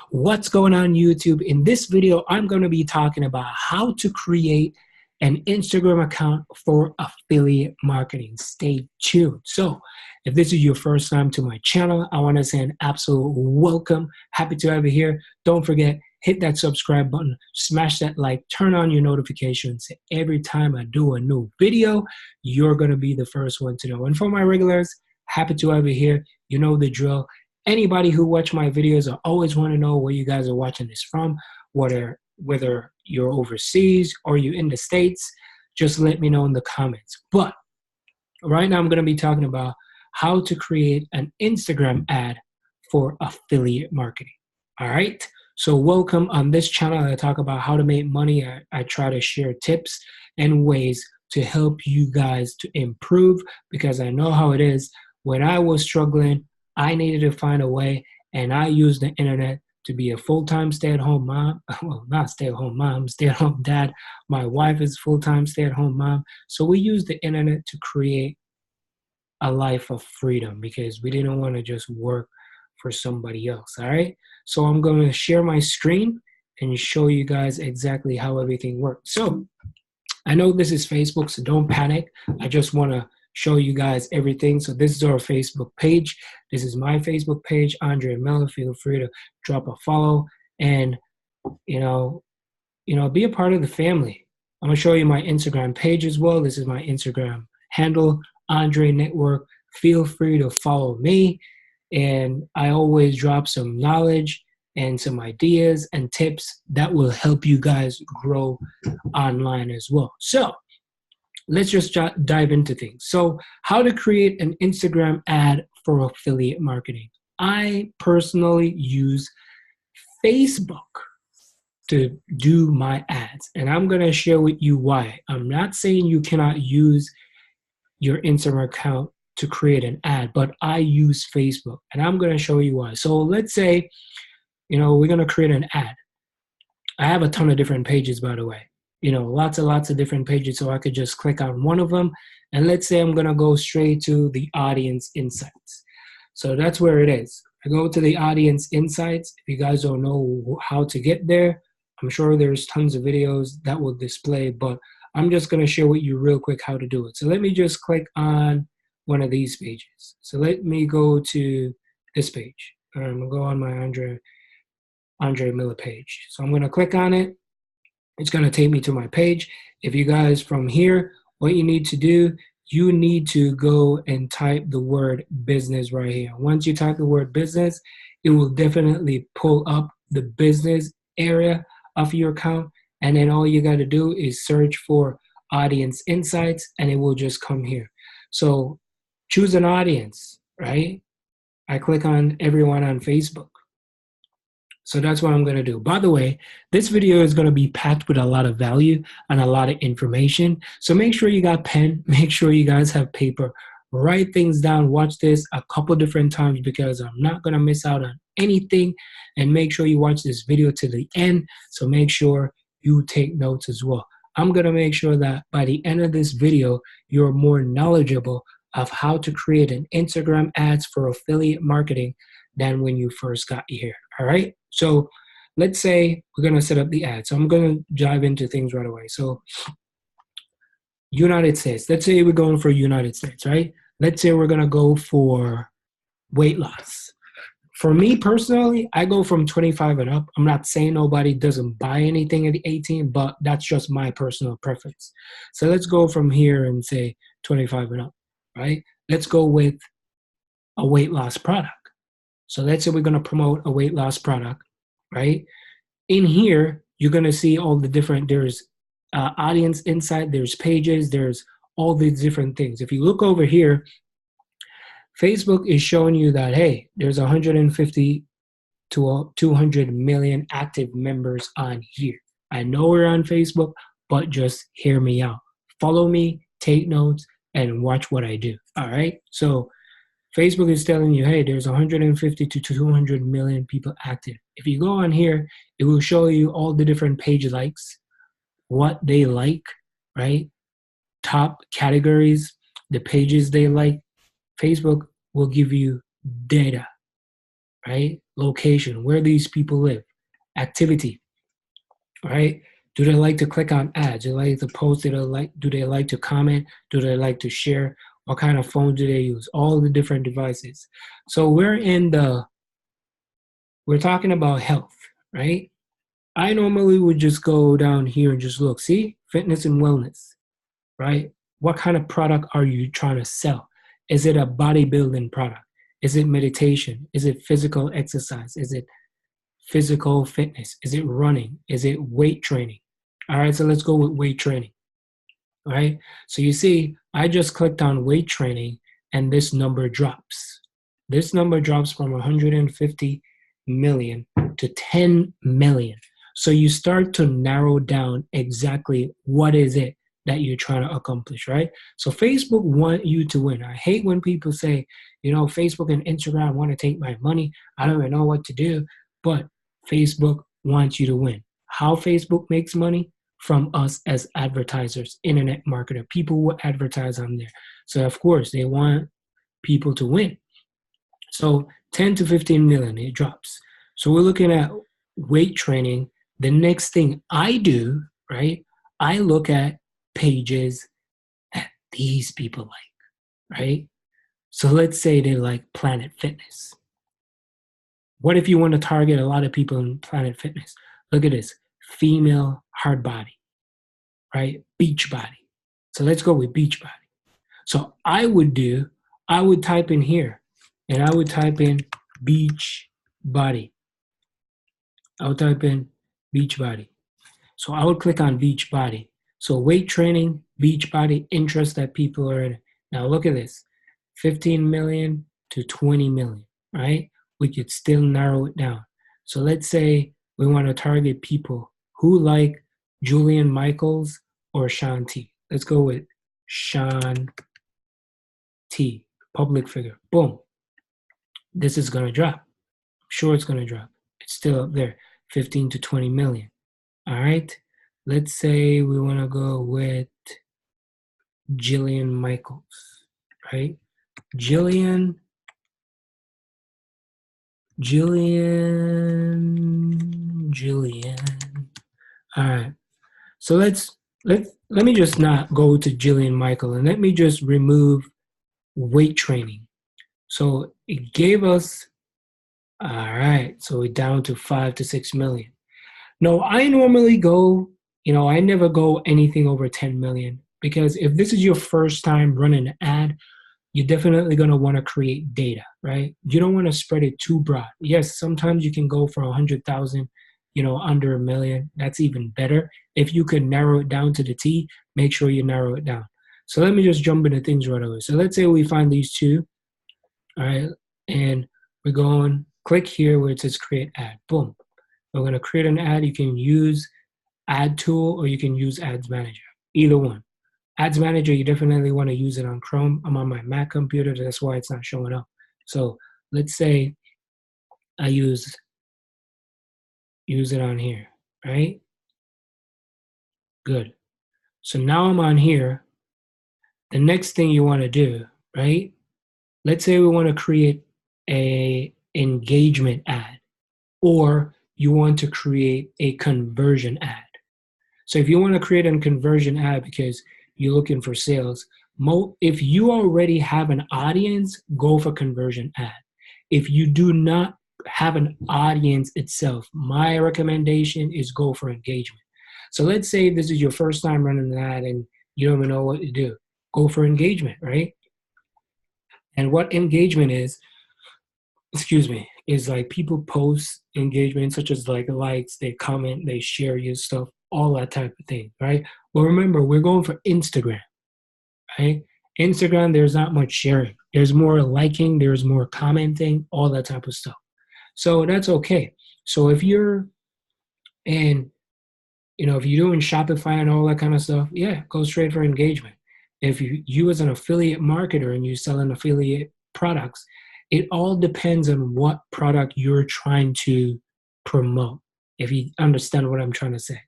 What's going on YouTube? In this video, I'm going to be talking about how to create an Instagram account for affiliate marketing. Stay tuned. So if this is your first time to my channel, I want to say an absolute welcome. Happy to have you here. Don't forget, hit that subscribe button, smash that like, turn on your notifications. Every time I do a new video, you're going to be the first one to know. And for my regulars, happy to have you here. You know the drill. Anybody who watch my videos, I always want to know where you guys are watching this from, whether you're overseas or you're in the States, just let me know in the comments. But right now I'm going to be talking about how to create an Instagram ad for affiliate marketing. All right. So welcome. On this channel, I talk about how to make money. I try to share tips and ways to help you guys to improve, because I know how it is. When I was struggling, I needed to find a way, and I used the internet to be a full-time stay-at-home mom. Well, not stay-at-home mom, stay-at-home dad. My wife is full-time stay-at-home mom. So we used the internet to create a life of freedom because we didn't want to just work for somebody else, all right? So I'm going to share my screen and show you guys exactly how everything works. So I know this is Facebook, so don't panic. I just want to show you guys everything. So this is our Facebook page. This is my Facebook page, Andre Miller. Feel free to drop a follow and you know be a part of the family. I'm gonna show you my Instagram page as well. This is my Instagram handle, Andre Network. Feel free to follow me, and I always drop some knowledge and some ideas and tips that will help you guys grow online as well. So let's just dive into things. So how to create an Instagram ad for affiliate marketing. I personally use Facebook to do my ads, and I'm going to share with you why. I'm not saying you cannot use your Instagram account to create an ad, but I use Facebook, and I'm going to show you why. So let's say, we're going to create an ad. I have a ton of different pages, by the way. Lots of different pages, so I could just click on one of them. And let's say I'm going to go straight to the audience insights. So that's where it is. I go to the audience insights. If you guys don't know how to get there, I'm sure there's tons of videos that will display, but I'm just going to share with you real quick how to do it. So let me just click on one of these pages. So let me go to this page. I'm going to go on my Andre Miller page. So I'm going to click on it. It's going to take me to my page. If you guys from here, what you need to do, you need to go and type the word business right here. Once you type the word business, it will definitely pull up the business area of your account. And then all you got to do is search for audience insights, and it will just come here. So choose an audience, right? I click on everyone on Facebook. So that's what I'm going to do. By the way, this video is going to be packed with a lot of value and a lot of information. So make sure you got pen. Make sure you guys have paper. Write things down. Watch this a couple different times because I'm not going to miss out on anything. And make sure you watch this video to the end. So make sure you take notes as well. I'm going to make sure that by the end of this video, you're more knowledgeable of how to create an Instagram ads for affiliate marketing than when you first got here. All right. So let's say we're going to set up the ad. So I'm going to dive into things right away. So United States, let's say we're going for United States, right? Let's say we're going to go for weight loss. For me personally, I go from 25 and up. I'm not saying nobody doesn't buy anything at 18, but that's just my personal preference. So let's go from here and say 25 and up, right? Let's go with a weight loss product. So let's say we're going to promote a weight loss product, right? In here, you're going to see all the different, there's audience insight, there's pages, there's all these different things. If you look over here, Facebook is showing you that, hey, there's 150 to 200 million active members on here. I know we're on Facebook, but just hear me out. Follow me, take notes, and watch what I do, all right? So Facebook is telling you, hey, there's 150 to 200 million people active. If you go on here, it will show you all the different page likes, what they like, right? Top categories, the pages they like. Facebook will give you data right? Location, where these people live, activity, right? Do they like to click on ads? Do they like to post? Do they like to comment? Do they like to share? What kind of phone do they use? All the different devices. So we're talking about health, right? I normally would just go down here and just look, see, fitness and wellness, right? What kind of product are you trying to sell? Is it a bodybuilding product? Is it meditation? Is it physical exercise? Is it physical fitness? Is it running? Is it weight training? All right, so let's go with weight training. All right, so you see, I just clicked on weight training and this number drops. This number drops from 150 million to 10 million. So you start to narrow down exactly what is it that you're trying to accomplish, right? So Facebook want you to win. I hate when people say, Facebook and Instagram want to take my money. I don't even know what to do, but Facebook wants you to win. How Facebook makes money? From us as advertisers, internet marketer, people who advertise on there. So of course they want people to win. So 10 to 15 million, it drops. So we're looking at weight training. The next thing I do, right? I look at pages that these people like, right? So let's say they like Planet Fitness. What if you want to target a lot of people in Planet Fitness? Look at this, female hard body, right? Beach body. So let's go with beach body. So I would type in here and I would type in beach body. I would type in beach body. So I would click on beach body. So weight training, beach body, interest that people are in. Now look at this, 15 million to 20 million, right? We could still narrow it down. So let's say we want to target people who like Julian Michaels or Sean T. Let's go with Sean T, public figure. Boom. This is going to drop. I'm sure it's going to drop. It's still up there, 15 to 20 million. All right. Let's say we want to go with Jillian Michaels, right? Jillian. All right. So let me just not go to Jillian Michael and let me just remove weight training. So it gave us, all right, so we're down to 5 to 6 million. No, I normally go, I never go anything over 10 million because if this is your first time running an ad, you're definitely going to want to create data, right? You don't want to spread it too broad. Yes, sometimes you can go for 100,000, under a million. That's even better. If you can narrow it down to the T, make sure you narrow it down. So let me just jump into things right away. So let's say we find these two, all right, and we're going, click here where it says create ad, boom. We're going to create an ad. You can use ad tool or you can use ads manager, either one. Ads manager, you definitely want to use it on Chrome. I'm on my Mac computer, that's why it's not showing up. So let's say I use it on here, right? Good. So now I'm on here. The next thing you want to do, right? Let's say we want to create a engagement ad or you want to create a conversion ad. So if you want to create a conversion ad because you're looking for sales, if you already have an audience, go for conversion ad. If you do not have an audience itself, my recommendation is go for engagement. So let's say this is your first time running an ad and you don't even know what to do. Go for engagement, right? And what engagement is like people post engagement such as like likes, they comment, they share your stuff, all that type of thing, right? But remember, we're going for Instagram, right? Instagram, there's not much sharing. There's more liking, there's more commenting, all that type of stuff. So that's okay. So if you're if you're doing Shopify and all that kind of stuff, yeah, go straight for engagement. If you as an affiliate marketer and you sell an affiliate products, it all depends on what product you're trying to promote, if you understand what I'm trying to say.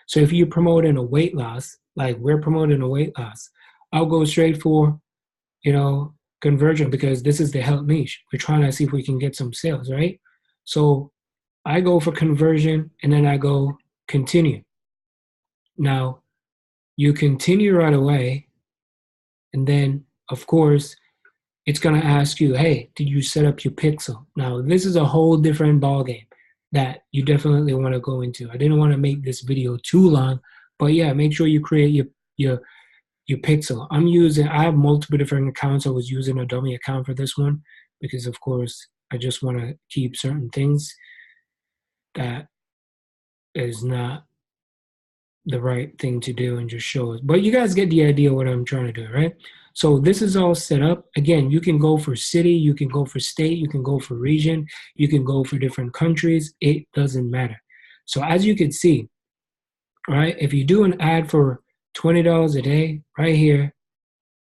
So if you're promoting a weight loss, like we're promoting a weight loss, I'll go straight for, conversion because this is the health niche. We're trying to see if we can get some sales, right? So I go for conversion and then I go continue. Now you continue right away, and then of course it's going to ask you, hey, did you set up your pixel? Now this is a whole different ball game that you definitely want to go into. I didn't want to make this video too long, but yeah, make sure you create your pixel. I have multiple different accounts. I was using a dummy account for this one because of course I just want to keep certain things that is not the right thing to do and just show it. But you guys get the idea what I'm trying to do, right? So this is all set up. Again, you can go for city, you can go for state, you can go for region, you can go for different countries. It doesn't matter. So as you can see, right, if you do an ad for $20 a day, right here,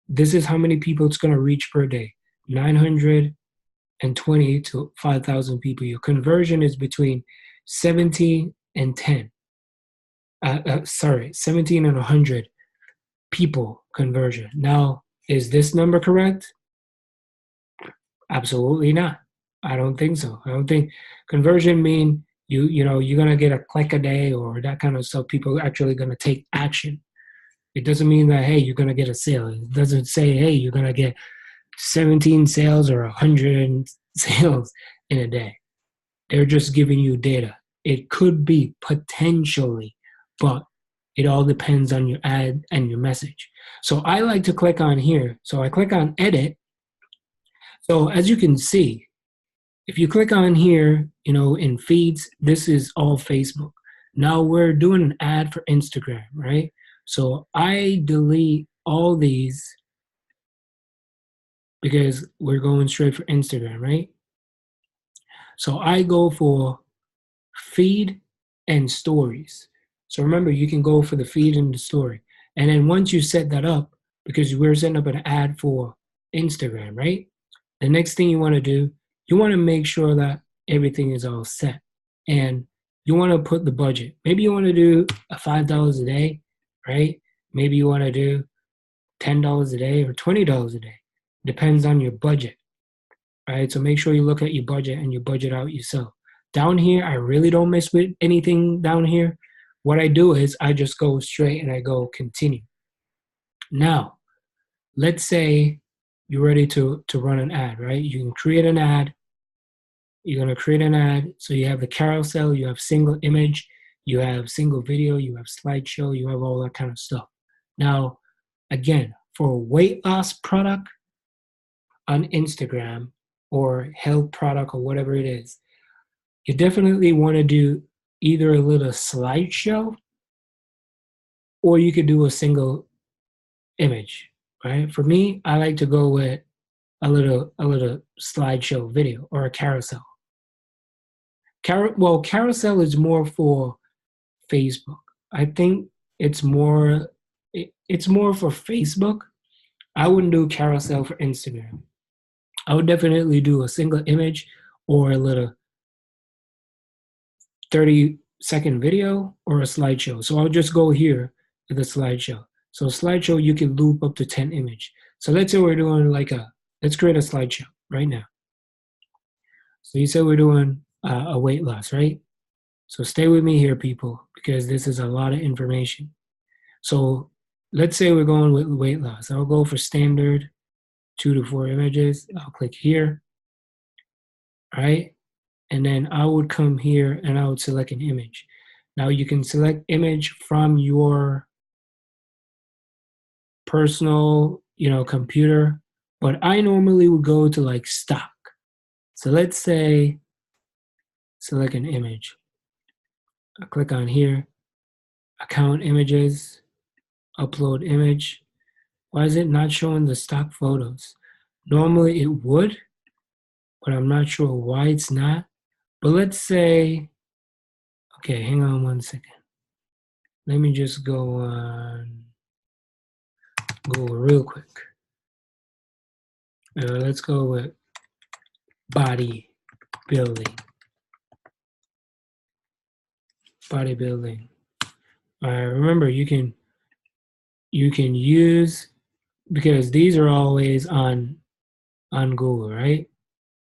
this is how many people it's going to reach per day. 920 to 5,000 people. Your conversion is between 17 and 10. 17 and 100 people conversion. Now, is this number correct? Absolutely not. I don't think so. I don't think conversion mean you're gonna get a click a day or that kind of stuff. People are actually gonna take action. It doesn't mean that hey you're gonna get a sale. It doesn't say hey you're gonna get 17 sales or 100 sales in a day. They're just giving you data. It could be potentially, but it all depends on your ad and your message. So I like to click on here. So I click on edit. So as you can see, if you click on here, in feeds, this is all Facebook. Now we're doing an ad for Instagram, right? So I delete all these because we're going straight for Instagram, right? So I go for feed and stories. So remember, you can go for the feed and the story. And then once you set that up, because we're setting up an ad for Instagram, right? The next thing you want to do, you want to make sure that everything is all set. And you want to put the budget. Maybe you want to do $5 a day, right? Maybe you want to do $10 a day or $20 a day. Depends on your budget, right? So make sure you look at your budget and you budget out yourself. Down here, I really don't mess with anything down here. What I do is I just go straight and I go continue. Now, let's say you're ready to run an ad, right? You can create an ad. You're going to create an ad. So you have the carousel, you have single image, you have single video, you have slideshow, you have all that kind of stuff. Now, again, for a weight loss product on Instagram or health product or whatever it is, you definitely want to do either a little slideshow or you could do a single image, right? For me, I like to go with a little slideshow video or a carousel. Carousel is more for Facebook. I think it's more for Facebook. I wouldn't do carousel for Instagram. I would definitely do a single image or a little 30-second video or a slideshow. So I'll just go here to the slideshow. So slideshow, you can loop up to 10 image. So let's say we're doing let's create a slideshow right now. So you said we're doing a weight loss, right? So stay with me here, people, because this is a lot of information. So let's say we're going with weight loss. I'll go for standard 2 to 4 images. I'll click here, right? And then I would come here and I would select an image. Now you can select image from your personal, computer, but I normally would go to stock. So let's say select an image. I click on here, account images, upload image. Why is it not showing the stock photos? Normally it would, but I'm not sure why it's not. But let's say, okay, hang on one second. Let me just go on Google real quick. Let's go with bodybuilding. Bodybuilding. Remember, you can use, because these are always on on Google, right?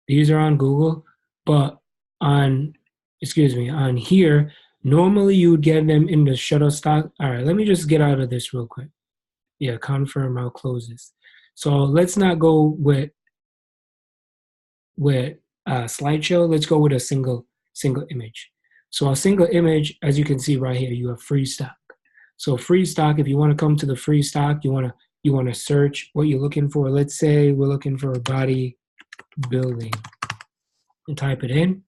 These are on Google, but on, on here, normally you would get them in the Shutterstock. All right, let me just get out of this real quick. Yeah, confirm, I'll close this. So let's not go with slideshow. Let's go with a single image. So a single image, as you can see right here, you have free stock. So free stock, if you want to come to the free stock, you want to search what you're looking for. Let's say we're looking for body building and type it in.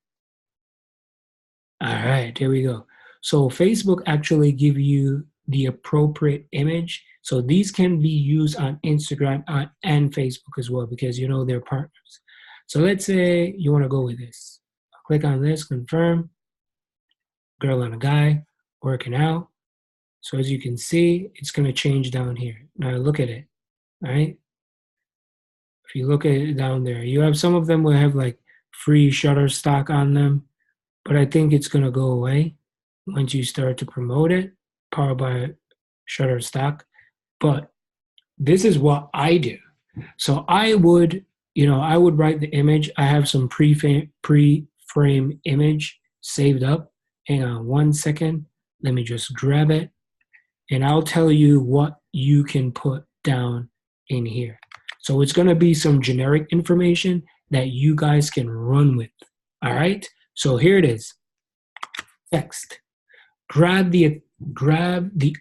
All right, there we go. So Facebook actually give you the appropriate image. So these can be used on Instagram and Facebook as well, because you know they're partners. So let's say you want to go with this. Click on this, confirm. Girl and a guy working out. So as you can see, it's going to change down here. Now look at it, right? If you look at it down there, you have some of them will have like free Shutterstock on them, but I think it's going to go away once you start to promote it, powered by Shutterstock. But this is what I do. So I would write the image. I have some pre-frame image saved up. Hang on 1 second. Let me just grab it. And I'll tell you what you can put down in here. So it's going to be some generic information that you guys can run with. All right. So here it is. Text. Grab the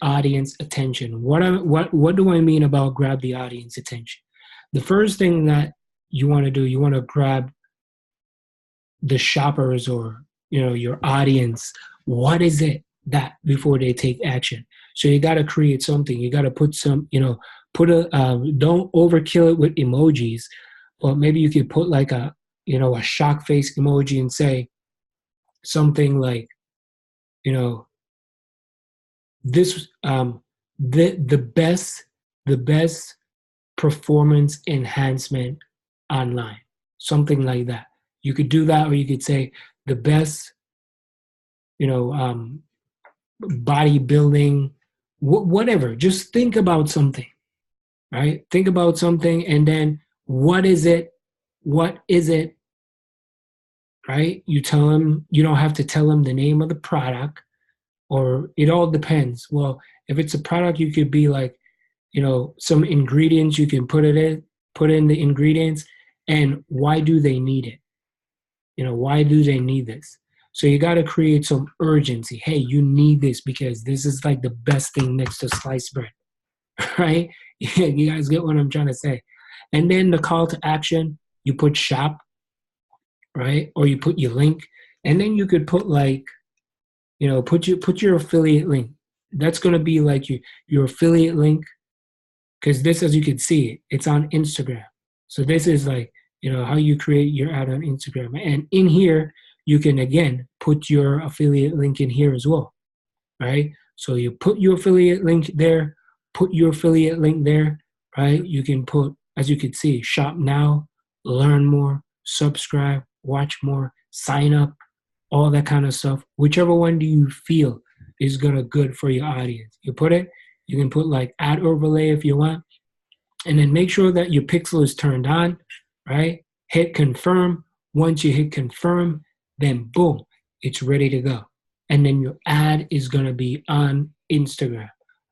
audience attention. What do I mean about grab the audience attention? The first thing that you want to do, you want to grab the shoppers or your audience. What is it that before they take action? So you got to create something. You got to put some, don't overkill it with emojis, but maybe you could put like a shock face emoji and say something like, this the best performance enhancement online, something like that. You could do that, or you could say the best, bodybuilding, whatever. Just think about something, right? Think about something, and then what is it? What is it? Right? You tell them. You don't have to tell them the name of the product, or it all depends. Well, if it's a product, you could be like, some ingredients you can put in the ingredients, and why do they need it? Why do they need this? So you got to create some urgency. Hey, you need this because this is like the best thing next to sliced bread, right? You guys get what I'm trying to say. And then the call to action, you put shop, right? Or you put your link, and then you could put like, put your affiliate link. That's going to be like your affiliate link, because this, as you can see, it's on Instagram. So this is like, how you create your ad on Instagram. And in here, you can, again, put your affiliate link in here as well, right? So you put your affiliate link there, right? You can put, as you can see, shop now, learn more, subscribe, watch more, sign up, all that kind of stuff. Whichever one do you feel is good for your audience. You put it, you can put like ad overlay if you want, and then make sure that your pixel is turned on, right? Hit confirm. Once you hit confirm, then boom, it's ready to go. And then your ad is going to be on Instagram.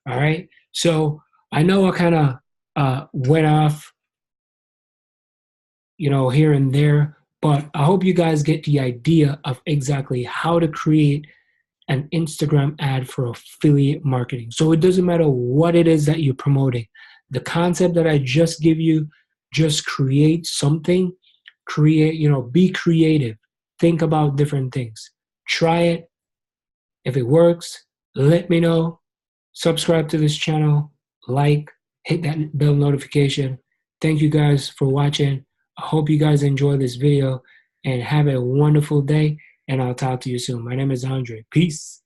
All right. So I know I kind of went off, here and there, but I hope you guys get the idea of exactly how to create an Instagram ad for affiliate marketing. So it doesn't matter what it is that you're promoting. The concept that I just give you, just create something, be creative. Think about different things. Try it. If it works, let me know. Subscribe to this channel, like, hit that bell notification. Thank you guys for watching. I hope you guys enjoy this video and have a wonderful day, and I'll talk to you soon. My name is Andre. Peace.